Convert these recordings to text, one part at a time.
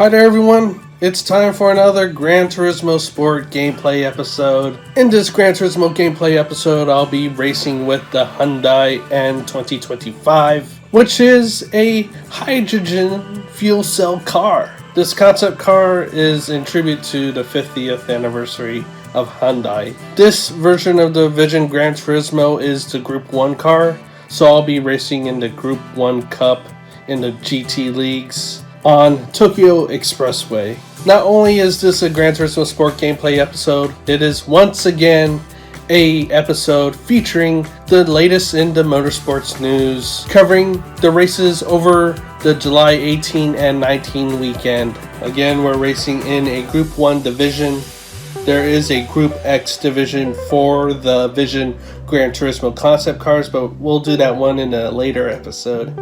Hi there everyone, it's time for another Gran Turismo Sport gameplay episode. In this Gran Turismo gameplay episode, I'll be racing with the Hyundai N2025, which is a hydrogen fuel cell car. This concept car is in tribute to the 50th anniversary of Hyundai. This version of the Vision Gran Turismo is the Group 1 car, so I'll be racing in the Group 1 Cup in the GT Leagues on Tokyo Expressway. Not only is this a Gran Turismo Sport gameplay episode, it is once again a episode featuring the latest in the motorsports news, covering the races over the July 18 and 19 weekend. Again, we're racing in a Group 1 division. There is a Group X division for the Vision Gran Turismo concept cars, but we'll do that one in a later episode.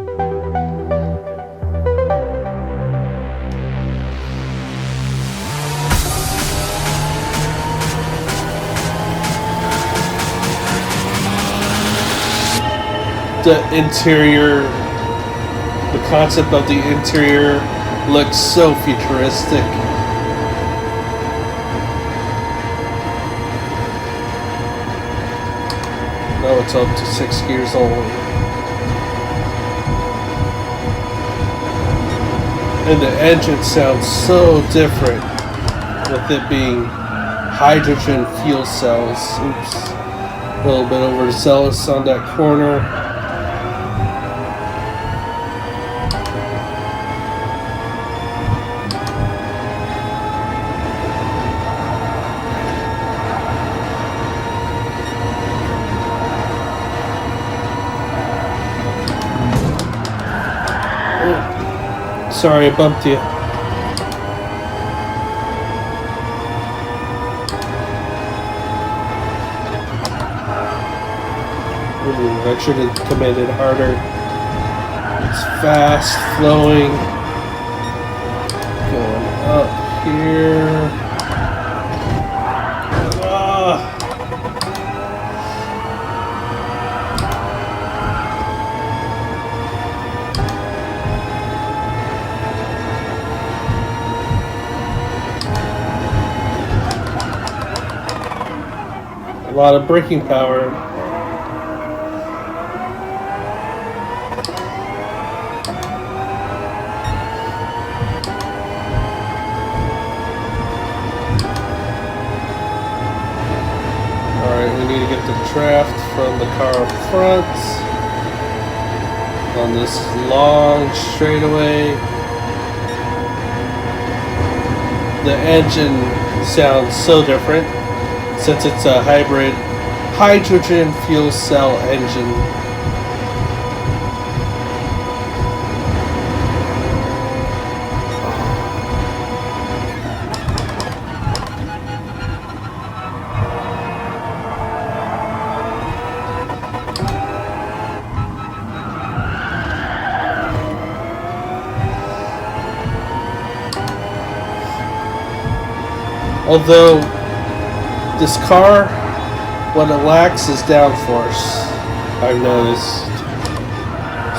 The interior, the concept of the interior looks so futuristic. Now it's up to 6 years old. And the engine sounds so different with it being hydrogen fuel cells. Oops. A little bit overzealous on that corner. Sorry, I bumped you. Ooh, I should have committed harder. It's fast flowing. Going up here. A lot of braking power. Alright, we need to get the draft from the car up front on this long straightaway. The engine sounds so different, since it's a hybrid hydrogen fuel cell engine. Although this car, what it lacks is downforce, I've noticed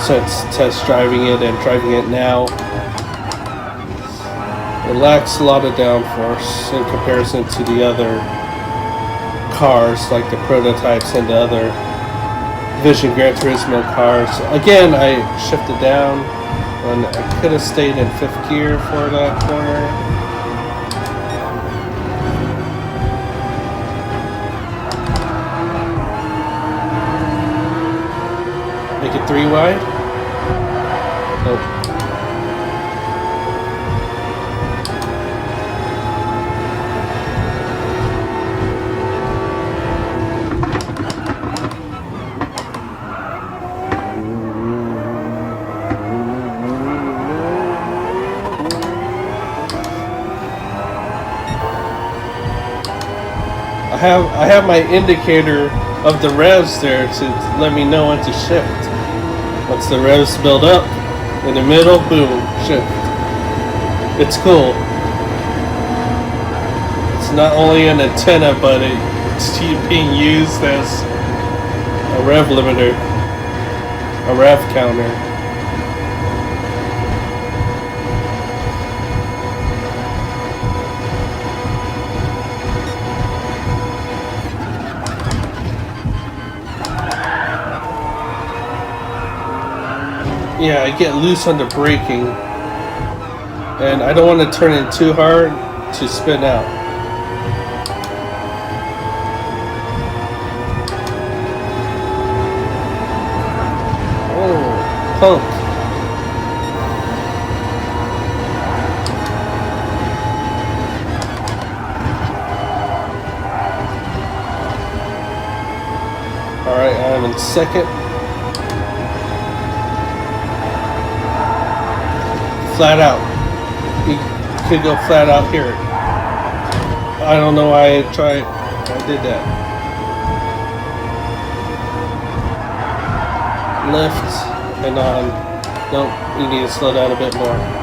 since test driving it and driving it now. It lacks a lot of downforce in comparison to the other cars, like the prototypes and the other Vision Gran Turismo cars. Again, I shifted down when I could have stayed in 5th gear for that corner. Make it 3 wide? Nope. I have my indicator of the revs there to let me know when to shift. Once the revs build up, in the middle, boom, shift. It's cool. It's not only an antenna, but it's being used as a rev limiter, a rev counter. Yeah, I get loose under braking, and I don't want to turn it too hard to spin out. Oh, punk. Alright, I'm in second. Flat out. You could go flat out here. I don't know why I did that. Lift and on. Nope, you need to slow down a bit more.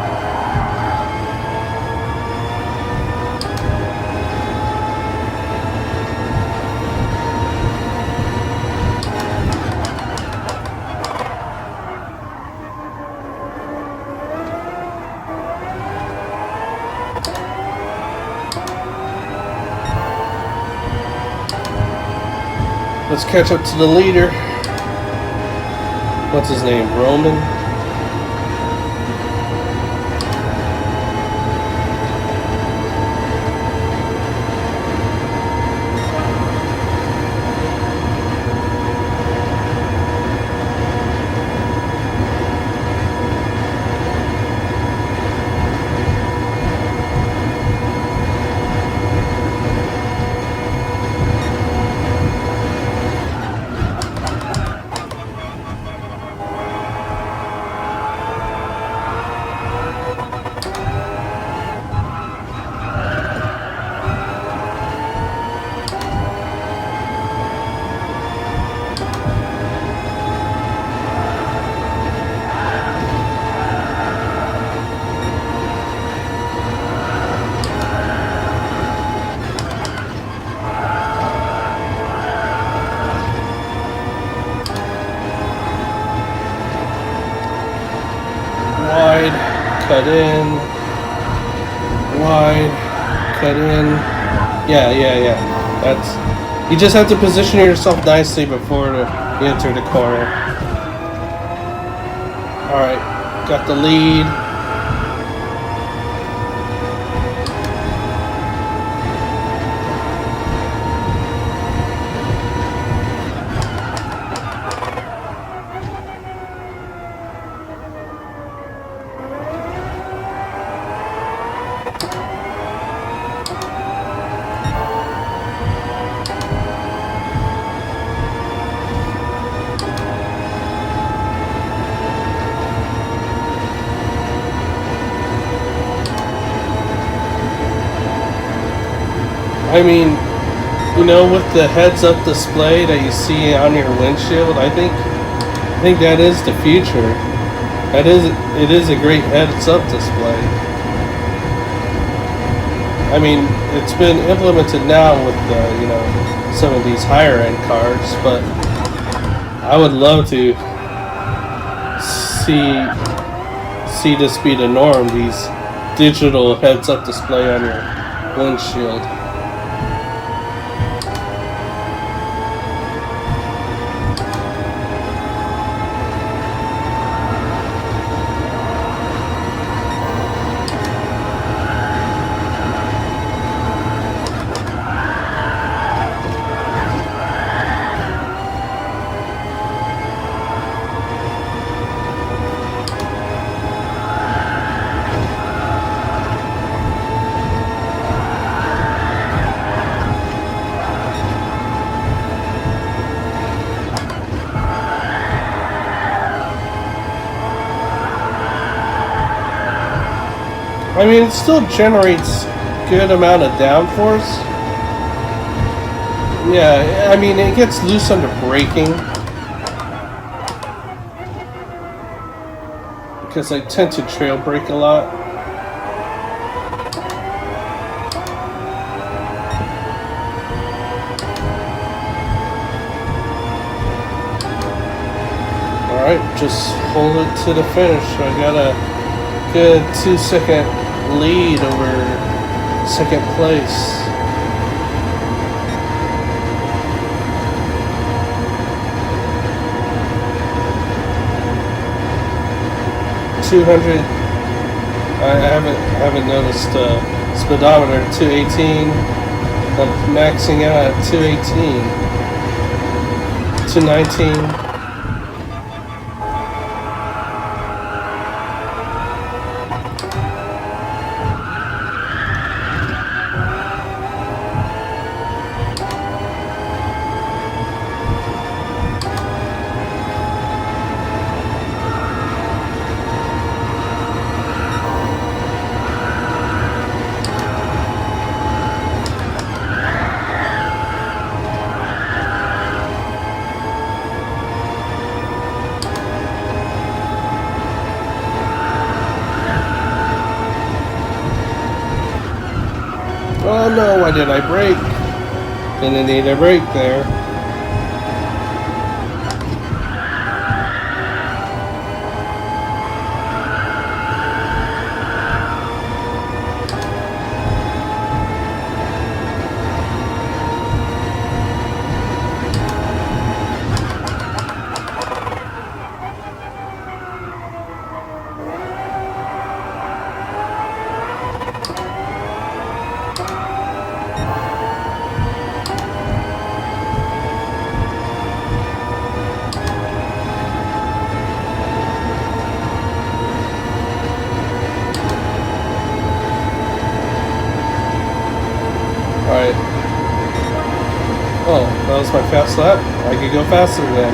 Let's catch up to the leader. What's his name? Roman? Cut in, wide, cut in. Yeah. That's. You just have to position yourself nicely before you enter the corner. All right, got the lead. I mean, you know, with the heads-up display that you see on your windshield, I think that is the future. It is a great heads-up display. I mean, it's been implemented now with some of these higher-end cars, but I would love to see this be the norm. These digital heads-up display on your windshield. I mean, it still generates good amount of downforce. Yeah, I mean, it gets loose under braking, because I tend to trail brake a lot. Alright, just hold it to the finish. I got a good 2-second lead over second place. 200. I haven't noticed speedometer 218. I'm maxing out at 218. 219. Oh no, why did I brake? Didn't need a brake there. Alright. Oh, that was my fast lap. I could go faster then,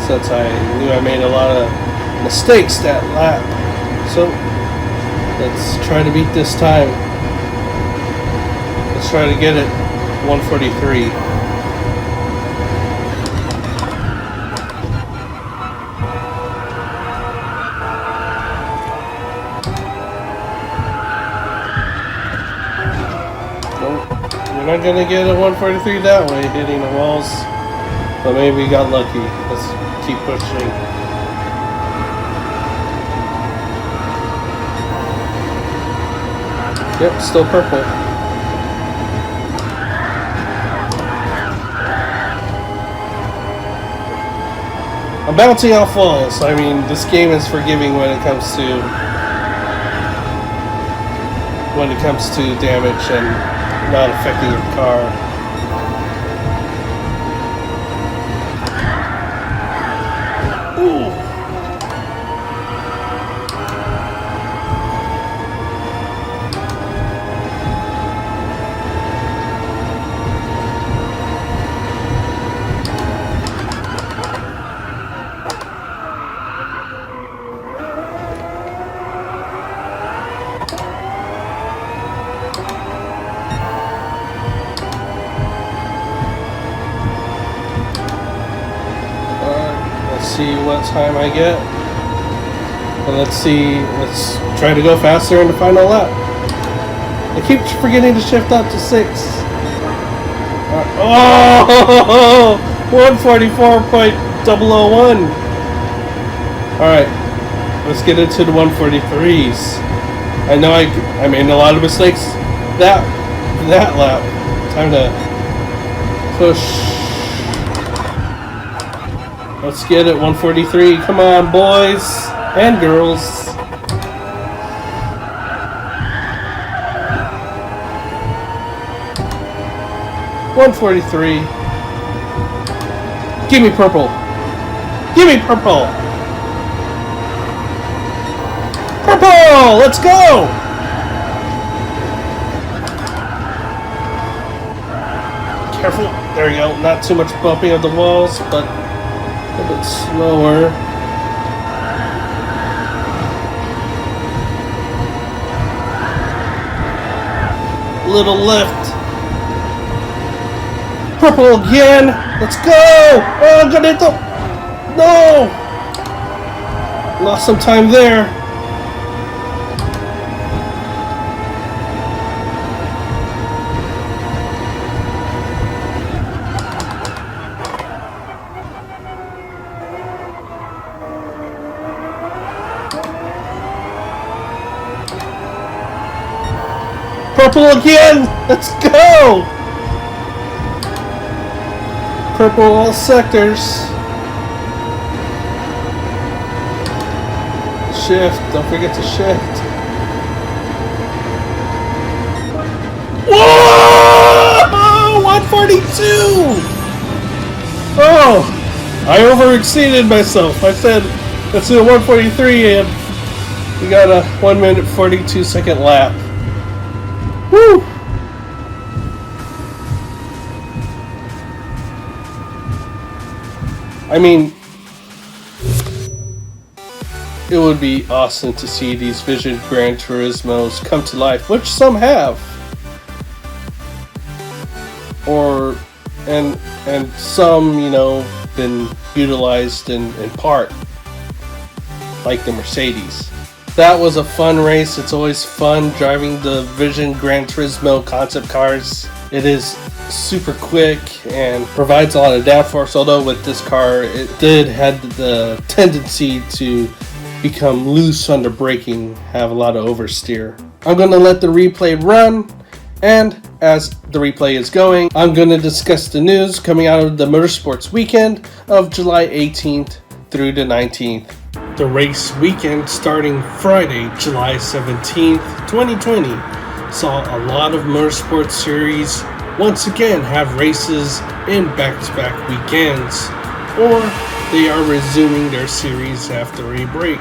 since I knew I made a lot of mistakes that lap. So, let's try to beat this time. Let's try to get it 143. We're not gonna get a 143 that way, hitting the walls. But maybe we got lucky. Let's keep pushing. Yep, still purple. I'm bouncing off walls. I mean, this game is forgiving when it comes to damage and not affecting your car. Ooh. See what time I get, and let's try to go faster in the final lap. I keep forgetting to shift up to 6. Oh, 144.001. Alright, let's get into the 143s. I know I made a lot of mistakes that lap. Time to push. Let's get it, 143. Come on, boys and girls. $143. Give me purple. Give me purple. Purple! Let's go! Careful. There you go. Not too much bumping of the walls, but a bit slower. Little lift. Purple again. Let's go. Oh, Ganito. No. Lost some time there. Purple again! Let's go! Purple all sectors. shift. Don't forget to shift. Whoa! 142! Oh! I overexceeded myself. I said, let's do a 143, and we got a 1 minute 42 second lap. Woo! I mean, it would be awesome to see these Vision Gran Turismos come to life, which some have. And some, you know, been utilized in part, like the Mercedes. That was a fun race. It's always fun driving the Vision Gran Turismo concept cars. It is super quick and provides a lot of downforce, although with this car it did have the tendency to become loose under braking, have a lot of oversteer. I'm going to let the replay run, and as the replay is going, I'm going to discuss the news coming out of the Motorsports weekend of July 18th through the 19th. The race weekend starting Friday, July 17th, 2020, saw a lot of Motorsports series once again have races in back-to-back weekends, or they are resuming their series after a break.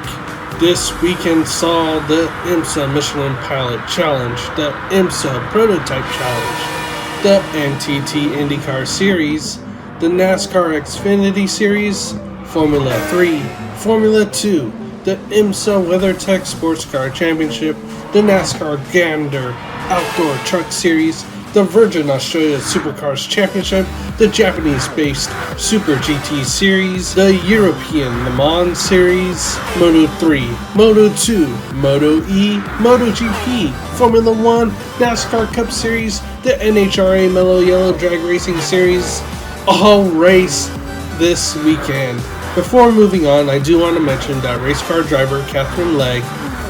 This weekend saw the Imsa Michelin Pilot Challenge, the Imsa Prototype Challenge, the Ntt Indycar Series, the NASCAR Xfinity Series, Formula 3, Formula 2, the Imsa Weathertech Sports Car Championship, the NASCAR Gander Outdoor Truck Series, the Virgin Australia Supercars Championship, the Japanese-based Super GT Series, the European Le Mans Series, Moto 3, Moto 2, Moto E, Moto GP, Formula 1, NASCAR Cup Series, the NHRA Mellow Yellow Drag Racing Series, all race this weekend. Before moving on, I do want to mention that race car driver Catherine Legg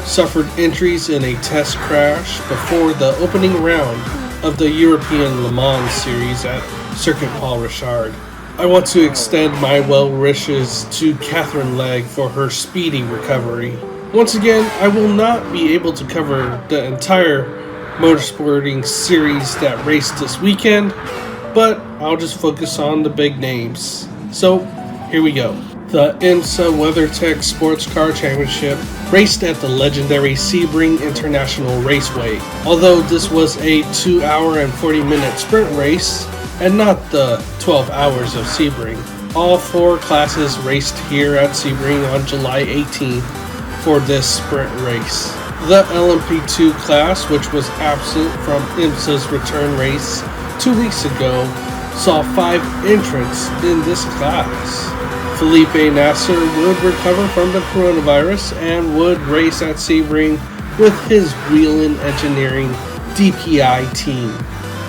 suffered injuries in a test crash before the opening round of the European Le Mans Series at Circuit Paul Ricard. I want to extend my well wishes to Catherine Legg for her speedy recovery. Once again, I will not be able to cover the entire motorsporting series that raced this weekend, but I'll just focus on the big names. So, here we go. The Imsa WeatherTech Sports Car Championship raced at the legendary Sebring International Raceway. Although this was a 2 hour and 40 minute sprint race, and not the 12 hours of Sebring, all four classes raced here at Sebring on July 18th for this sprint race. The LMP2 class, which was absent from Imsa's return race 2 weeks ago, saw 5 entrants in this class. Felipe Nasser would recover from the coronavirus and would race at Sebring with his Wheelin Engineering DPI team.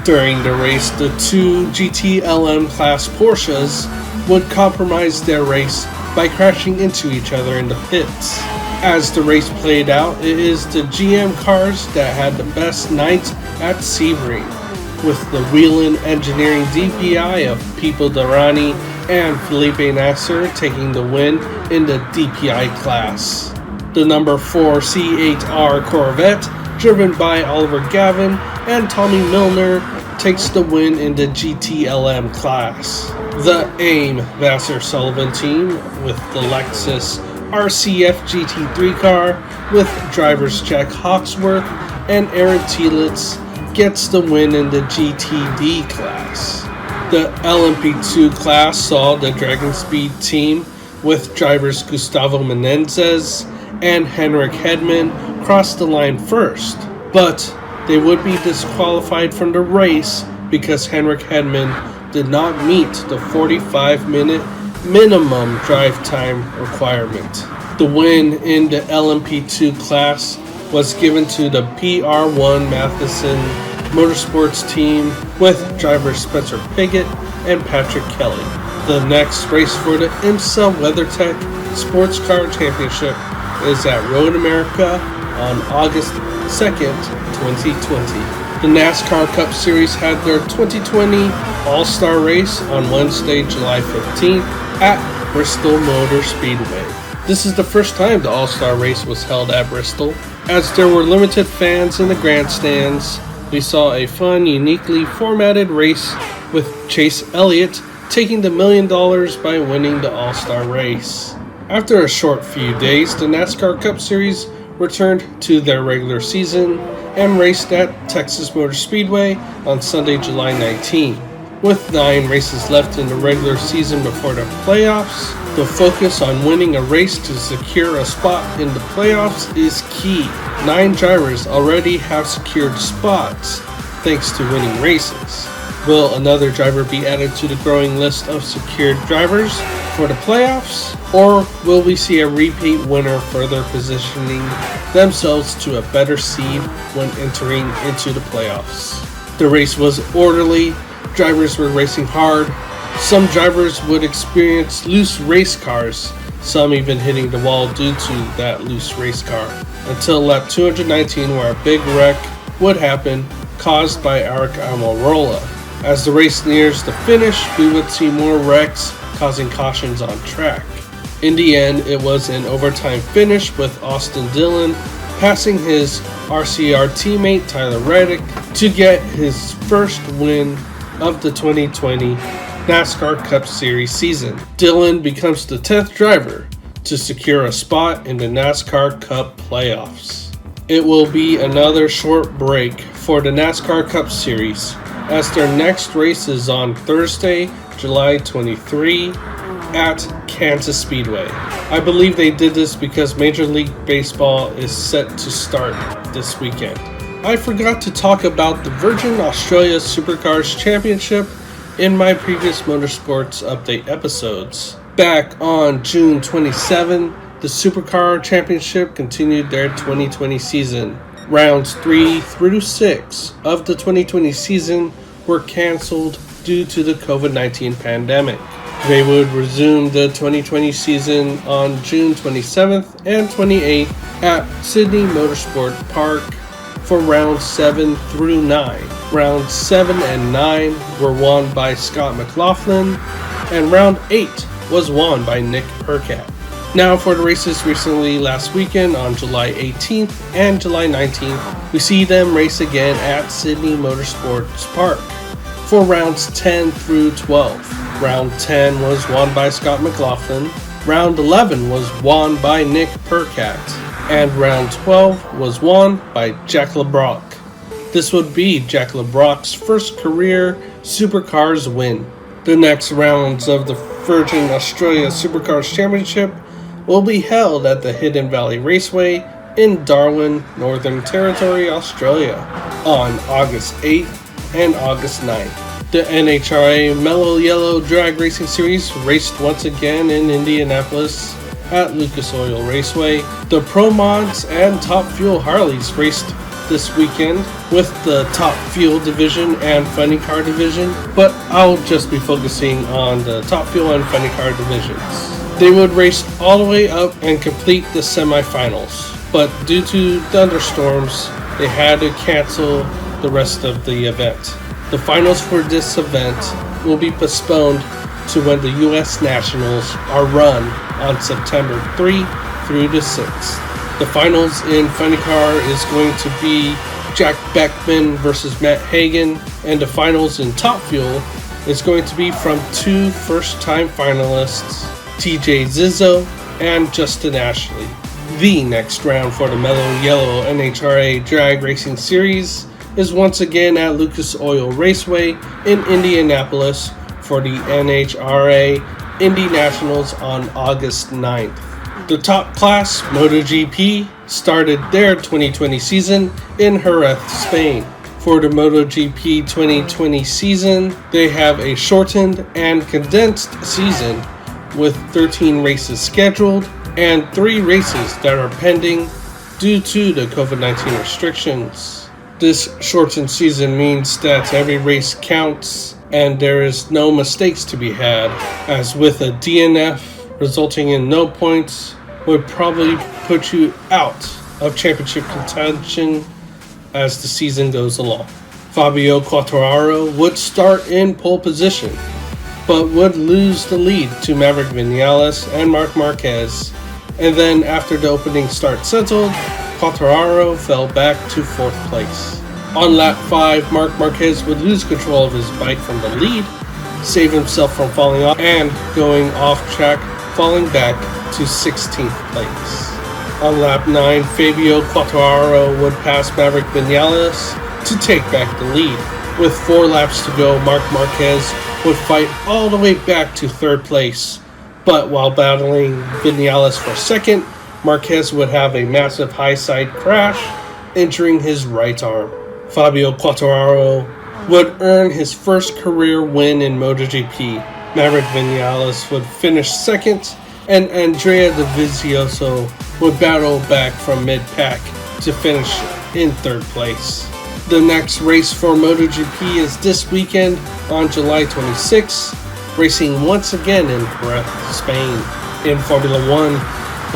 During the race, the two GT-LM class Porsches would compromise their race by crashing into each other in the pits. As the race played out, it is the GM cars that had the best night at Sebring, with the Wheelin Engineering DPI of Pipo Derani and Felipe Nasser taking the win in the DPI class. The number 4 C8R Corvette, driven by Oliver Gavin and Tommy Milner, takes the win in the GTLM class. The AIM Vassar Sullivan team, with the Lexus RCF GT3 car, with drivers Jack Hawksworth and Aaron Tielitz, gets the win in the GTD class. The LMP2 class saw the Dragon Speed team, with drivers Gustavo Menendez and Henrik Hedman, cross the line first, but they would be disqualified from the race because Henrik Hedman did not meet the 45-minute minimum drive time requirement. The win in the LMP2 class was given to the PR1 Matheson Motorsports team, with drivers Spencer Piggott and Patrick Kelly. The next race for the Imsa WeatherTech Sports Car Championship is at Road America on August 2nd, 2020. The NASCAR Cup Series had their 2020 All-Star race on Wednesday, July 15th at Bristol Motor Speedway. This is the first time the All-Star race was held at Bristol. As there were limited fans in the grandstands, we saw a fun, uniquely formatted race with Chase Elliott taking the $1 million by winning the All-Star race. After a short few days, the NASCAR Cup Series returned to their regular season and raced at Texas Motor Speedway on Sunday, July 19. With 9 races left in the regular season before the playoffs, the focus on winning a race to secure a spot in the playoffs is key. 9 drivers already have secured spots thanks to winning races. Will another driver be added to the growing list of secured drivers for the playoffs? Or will we see a repeat winner further positioning themselves to a better seed when entering into the playoffs? The race was orderly, drivers were racing hard. Some drivers would experience loose race cars, some even hitting the wall due to that loose race car, until lap 219 where a big wreck would happen caused by Eric Almirola. As the race nears the finish, we would see more wrecks causing cautions on track. In the end, it was an overtime finish with Austin Dillon passing his RCR teammate Tyler Reddick to get his first win of the 2020 NASCAR Cup Series season. Dillon becomes the 10th driver to secure a spot in the NASCAR Cup playoffs. It will be another short break for the NASCAR Cup Series, as their next race is on Thursday, July 23 at Kansas Speedway. I believe they did this because Major League Baseball is set to start this weekend. I forgot to talk about the Virgin Australia Supercars Championship in my previous Motorsports update episodes. Back on June 27, the Supercar Championship continued their 2020 season. Rounds 3 through 6 of the 2020 season were cancelled due to the COVID-19 pandemic. They would resume the 2020 season on June 27th and 28th at Sydney Motorsport Park for rounds 7 through 9. Rounds 7 and 9 were won by Scott McLaughlin, and round 8 was won by Nick Percat. Now for the races recently last weekend on July 18th and July 19th, we see them race again at Sydney Motorsports Park for rounds 10 through 12. Round 10 was won by Scott McLaughlin, round 11 was won by Nick Percat, and round 12 was won by Jack LeBrock. This would be Jack LeBrock's first career Supercars win. The next rounds of the Virgin Australia Supercars Championship will be held at the Hidden Valley Raceway in Darwin, Northern Territory, Australia on August 8th and August 9th. The NHRA Mellow Yellow Drag Racing Series raced once again in Indianapolis at Lucas Oil Raceway. The Pro Mods and Top Fuel Harleys raced this weekend with the Top Fuel division and Funny Car division, but I'll just be focusing on the Top Fuel and Funny Car divisions. They would race all the way up and complete the semifinals, but due to thunderstorms, they had to cancel the rest of the event. The finals for this event will be postponed to when the U.S. Nationals are run on September 3 through the 6th. The finals in Funny Car is going to be Jack Beckman versus Matt Hagan, and the finals in Top Fuel is going to be from 2 first-time finalists, TJ Zizzo and Justin Ashley. The next round for the Mellow Yellow NHRA Drag Racing Series is once again at Lucas Oil Raceway in Indianapolis for the NHRA Indy Nationals on August 9th. The top class, MotoGP, started their 2020 season in Jerez, Spain. For the MotoGP 2020 season, they have a shortened and condensed season with 13 races scheduled and 3 races that are pending due to the COVID-19 restrictions. This shortened season means that every race counts and there is no mistakes to be had, as with a DNF resulting in no points would probably put you out of championship contention as the season goes along. Fabio Quartararo would start in pole position, but would lose the lead to Maverick Vinales and Marc Marquez and then after the opening start settled, Quartararo fell back to 4th place. On lap 5, Marc Marquez would lose control of his bike from the lead, save himself from falling off and going off track, falling back to 16th place. On lap 9, Fabio Quartararo would pass Maverick Vinales to take back the lead. With 4 laps to go, Marc Marquez would fight all the way back to 3rd place, but while battling Vinales for 2nd, Marquez would have a massive high side crash, injuring his right arm. Fabio Quartararo would earn his first career win in MotoGP. Maverick Vinales would finish 2nd, and Andrea Dovizioso would battle back from mid-pack to finish in 3rd place. The next race for MotoGP is this weekend on July 26, racing once again in Jerez, Spain. In Formula 1,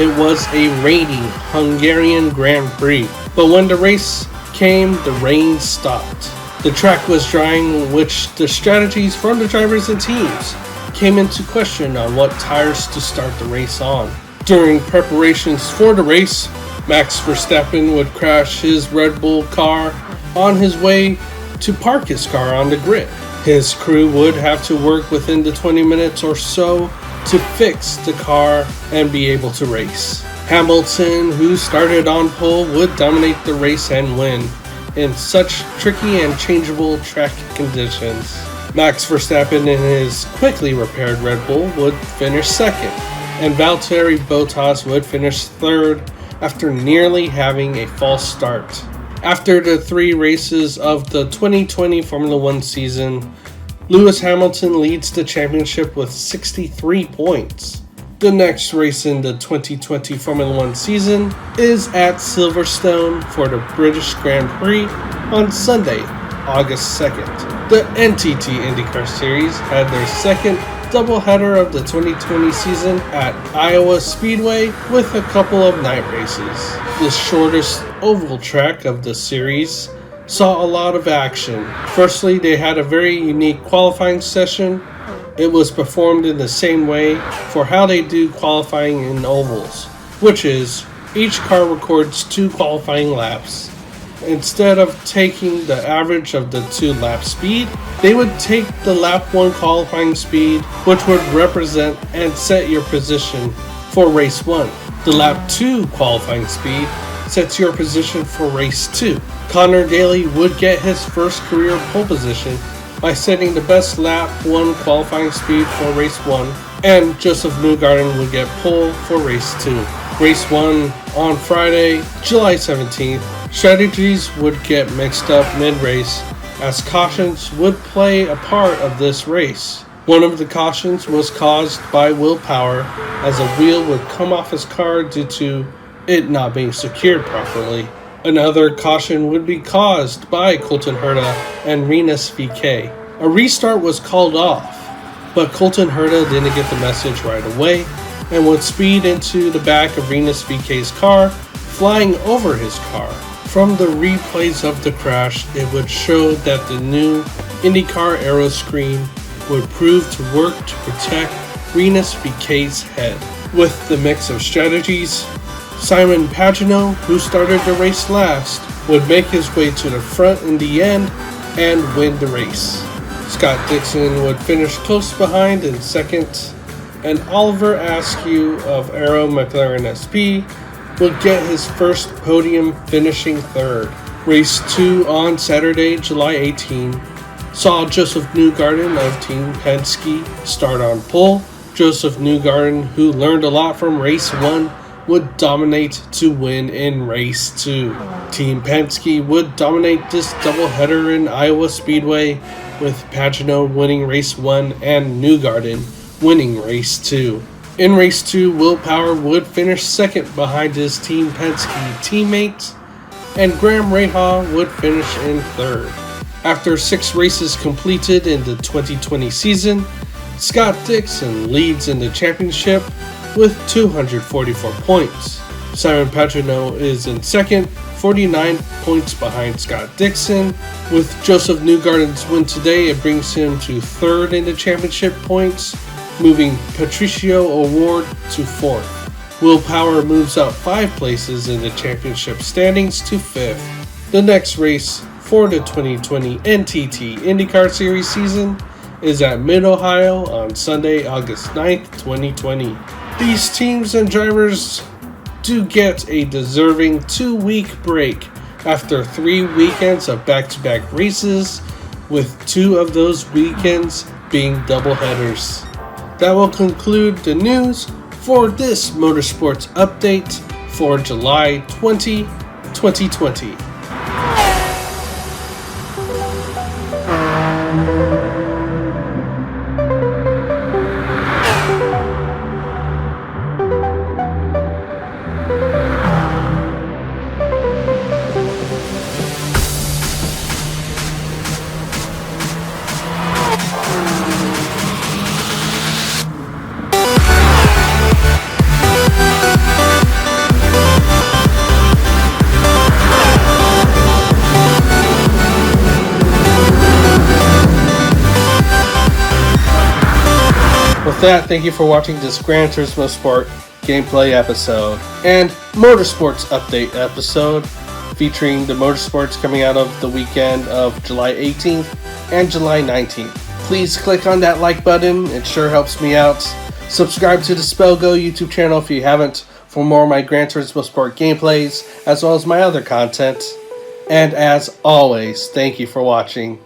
it was a rainy Hungarian Grand Prix, but when the race came, the rain stopped. The track was drying, which the strategies from the drivers and teams came into question on what tires to start the race on. During preparations for the race, Max Verstappen would crash his Red Bull car on his way to park his car on the grid. His crew would have to work within the 20 minutes or so to fix the car and be able to race. Hamilton, who started on pole, would dominate the race and win in such tricky and changeable track conditions. Max Verstappen in his quickly repaired Red Bull would finish 2nd, and Valtteri Bottas would finish 3rd after nearly having a false start. After the 3 races of the 2020 Formula 1 season, Lewis Hamilton leads the championship with 63 points. The next race in the 2020 Formula 1 season is at Silverstone for the British Grand Prix on Sunday, August 2nd. The Ntt Indycar Series had their 2nd doubleheader of the 2020 season at Iowa Speedway with a couple of night races. The shortest oval track of the series saw a lot of action. Firstly, they had a very unique qualifying session. It was performed in the same way for how they do qualifying in ovals, which is each car records 2 qualifying laps. Instead of taking the average of the 2-lap speed, they would take the lap 1 qualifying speed, which would represent and set your position for race 1. The lap 2 qualifying speed sets your position for race 2. Connor Daly would get his first career pole position by setting the best lap 1 qualifying speed for race 1, and Joseph Newgarden would get pole for race 2. Race 1 on Friday, July 17th, strategies would get mixed up mid-race as cautions would play a part of this race. One of the cautions was caused by Will Power as a wheel would come off his car due to it not being secured properly. Another caution would be caused by Colton Herta and Rinus VeeKay. A restart was called off, but Colton Herta didn't get the message right away and would speed into the back of Rinus VeeKay's car, flying over his car. From the replays of the crash, it would show that the new IndyCar aero screen would prove to work to protect Rinus VeeKay's head. With the mix of strategies, Simon Pagenaud, who started the race last, would make his way to the front in the end and win the race. Scott Dixon would finish close behind in 2nd, and Oliver Askew of Arrow McLaren SP would get his first podium, finishing 3rd. Race 2 on Saturday, July 18, saw Joseph Newgarden of Team Penske start on pole. Joseph Newgarden, who learned a lot from race 1, would dominate to win in race 2. Team Penske would dominate this doubleheader in Iowa Speedway, with Pagenaud winning race 1 and Newgarden winning race 2. In race 2, Will Power would finish 2nd behind his Team Penske teammate, and Graham Rahal would finish in 3rd. After 6 races completed in the 2020 season, Scott Dixon leads in the championship with 244 points. Simon Pagenaud is in 2nd, 49 points behind Scott Dixon. With Joseph Newgarden's win today, it brings him to 3rd in the championship points, moving Patricio O'Ward to 4th. Will Power moves up 5 places in the championship standings to 5th. The next race for the 2020 NTT Indycar Series season is at Mid-Ohio on Sunday, August 9th, 2020. These teams and drivers do get a deserving 2-week break after 3 weekends of back-to-back races, with 2 of those weekends being doubleheaders. That will conclude the news for this Motorsports update for July 20, 2020. With that, thank you for watching this Gran Turismo Sport gameplay episode and Motorsports update episode featuring the Motorsports coming out of the weekend of July 18th and July 19th. Please click on that like button, it sure helps me out. Subscribe to the SpellGo YouTube channel if you haven't for more of my Gran Turismo Sport gameplays as well as my other content. And as always, thank you for watching.